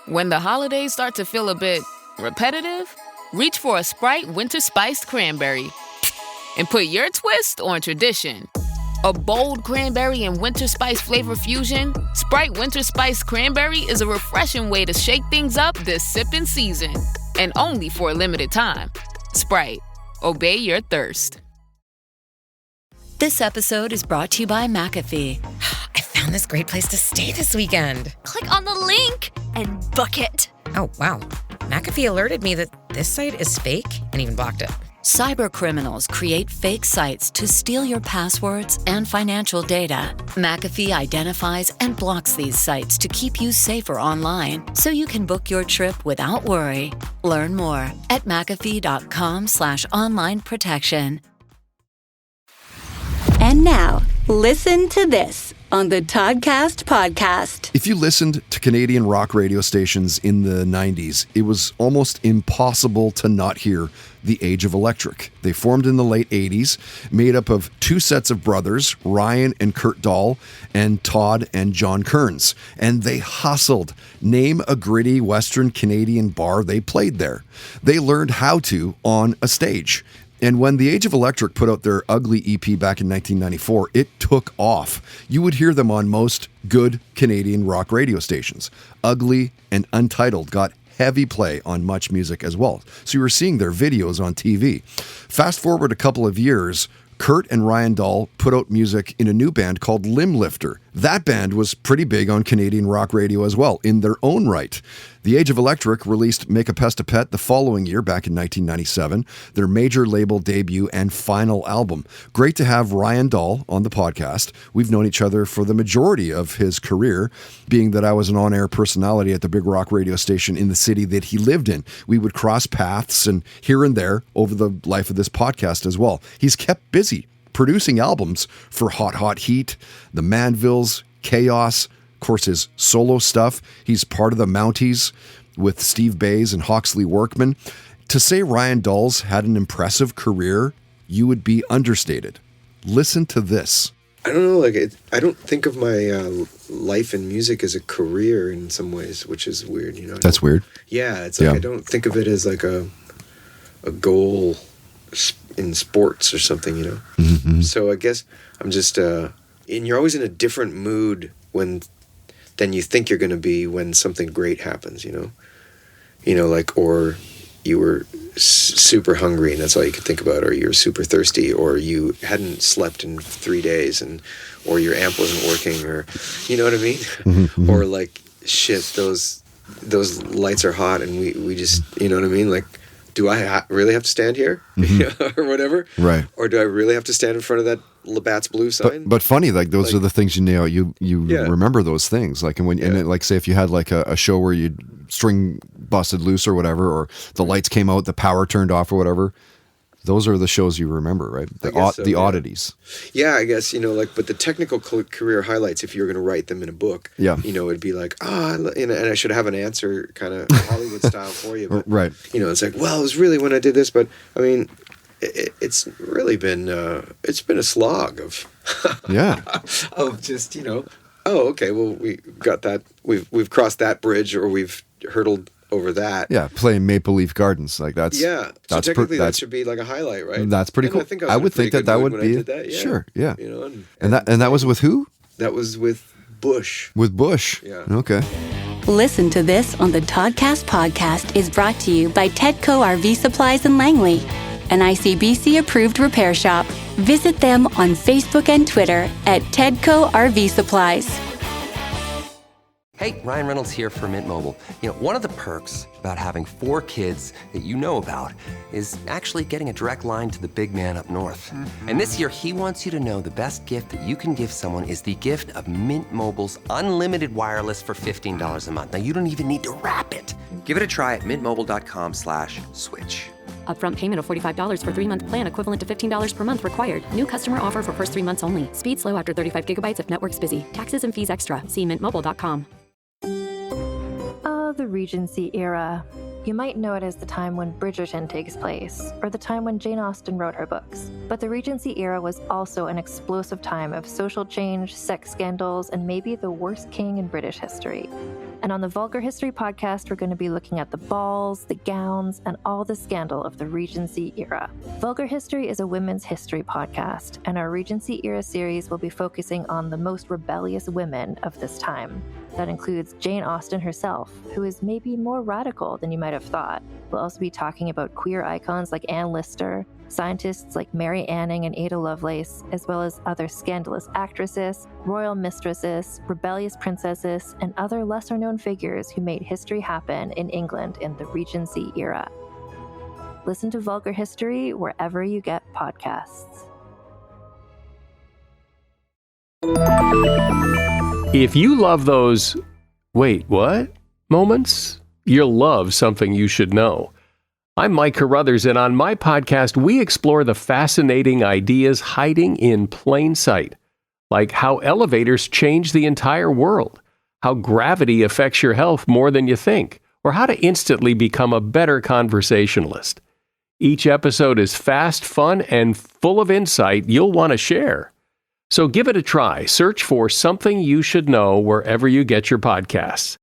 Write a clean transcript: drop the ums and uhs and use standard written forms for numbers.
When the holidays start to feel a bit repetitive, reach for a Sprite Winter Spiced Cranberry and put your twist on tradition. A bold cranberry and winter spice flavor fusion, Sprite Winter Spiced Cranberry is a refreshing way to shake things up this sipping season. And only for a limited time. Sprite. Obey your thirst. This episode is brought to you by McAfee. I found this great place to stay this weekend. Click on the link and book it. Oh, wow. McAfee alerted me that this site is fake and even blocked it. Cyber criminals create fake sites to steal your passwords and financial data. McAfee identifies and blocks these sites to keep you safer online so you can book your trip without worry. Learn more at McAfee.com/online protection. And now, listen to this on the Toddcast podcast. If you listened to Canadian rock radio stations in the 90s, it was almost impossible to not hear the Age of Electric. They formed in the late 80s, made up of two sets of brothers, Ryan and Kurt Dahle, and Todd and John Kearns. And they hustled. Name a gritty Western Canadian bar they played there. They learned how to on a stage. And when the Age of Electric put out their Ugly EP back in 1994, it took off. You would hear them on most good Canadian rock radio stations. Ugly and Untitled got heavy play on Much Music as well. So you were seeing their videos on TV. Fast forward a couple of years, Kurt and Ryan Dahle put out music in a new band called Limb Lifter. That band was pretty big on Canadian rock radio as well, in their own right. The Age of Electric released Make a Pest a Pet the following year, back in 1997, their major label debut and final album. Great to have Ryan Dahle on the podcast. We've known each other for the majority of his career, being that I was an on-air personality at the big rock radio station in the city that he lived in. We would cross paths and here and there over the life of this podcast as well. He's kept busy producing albums for Hot Hot Heat, the Manvilles, Chaos, of course his solo stuff. He's part of the Mounties with Steve Bays and Hawksley Workman. To say Ryan Dahle's had an impressive career, you would be understated. Listen to this. I don't know, I don't think of my life in music as a career in some ways, which is weird, you know. That's weird. Yeah, it's like I don't think of it as like a goal in sports or something, you know. Mm-hmm. So I guess I'm just and you're always in a different mood than you think you're going to be when something great happens, you know, like, or you were super hungry and that's all you could think about, or you're super thirsty, or you hadn't slept in 3 days or your amp wasn't working, or you know what I mean. Mm-hmm. Or like, shit, those lights are hot and we just, you know what I mean, like, do I really have to stand here? Mm-hmm. Or whatever? Right. Or do I really have to stand in front of that Labatt's Blue sign? But funny, like those are the things you remember those things. Like, and like, say if you had like a show where you string busted loose or whatever, or the lights came out, the power turned off or whatever. Those are the shows you remember, right? The oddities. Yeah, I guess, like, but the technical career highlights, if you're going to write them in a book, it'd be like, and I should have an answer kind of Hollywood style for you. But, right. It's like, well, it was really when I did this, but I mean, it's really been, it's been a slog of, of just, oh, okay, well, we got that, we've crossed that bridge, or we've hurdled over that. Yeah, playing Maple Leaf Gardens, like that's. Yeah, so technically that should be like a highlight, right? That's pretty cool. I would think that would be. Sure, yeah. And that was with who? That was with Bush. With Bush. Yeah. Okay. Listen to This on the Toddcast podcast is brought to you by Tedco RV Supplies in Langley, an ICBC-approved repair shop. Visit them on Facebook and Twitter at Tedco RV Supplies. Hey, Ryan Reynolds here for Mint Mobile. One of the perks about having 4 kids that you know about is actually getting a direct line to the big man up north. Mm-hmm. And this year, he wants you to know the best gift that you can give someone is the gift of Mint Mobile's unlimited wireless for $15 a month. Now, you don't even need to wrap it. Give it a try at mintmobile.com/switch. Upfront payment of $45 for 3-month plan equivalent to $15 per month required. New customer offer for first 3 months only. Speed slow after 35 gigabytes if network's busy. Taxes and fees extra. See mintmobile.com. The Regency era. You might know it as the time when Bridgerton takes place, or the time when Jane Austen wrote her books. But the Regency era was also an explosive time of social change, sex scandals, and maybe the worst king in British history. And on the Vulgar History podcast, we're going to be looking at the balls, the gowns, and all the scandal of the Regency era. Vulgar History is a women's history podcast, and our Regency era series will be focusing on the most rebellious women of this time. That includes Jane Austen herself, who is maybe more radical than you might have thought. We'll also be talking about queer icons like Anne Lister, scientists like Mary Anning and Ada Lovelace, as well as other scandalous actresses, royal mistresses, rebellious princesses, and other lesser-known figures who made history happen in England in the Regency era. Listen to Vulgar History wherever you get podcasts. If you love those, wait, what? moments, you'll love Something You Should Know. I'm Mike Carruthers, and on my podcast, we explore the fascinating ideas hiding in plain sight, like how elevators change the entire world, how gravity affects your health more than you think, or how to instantly become a better conversationalist. Each episode is fast, fun, and full of insight you'll want to share. So give it a try. Search for Something You Should Know wherever you get your podcasts.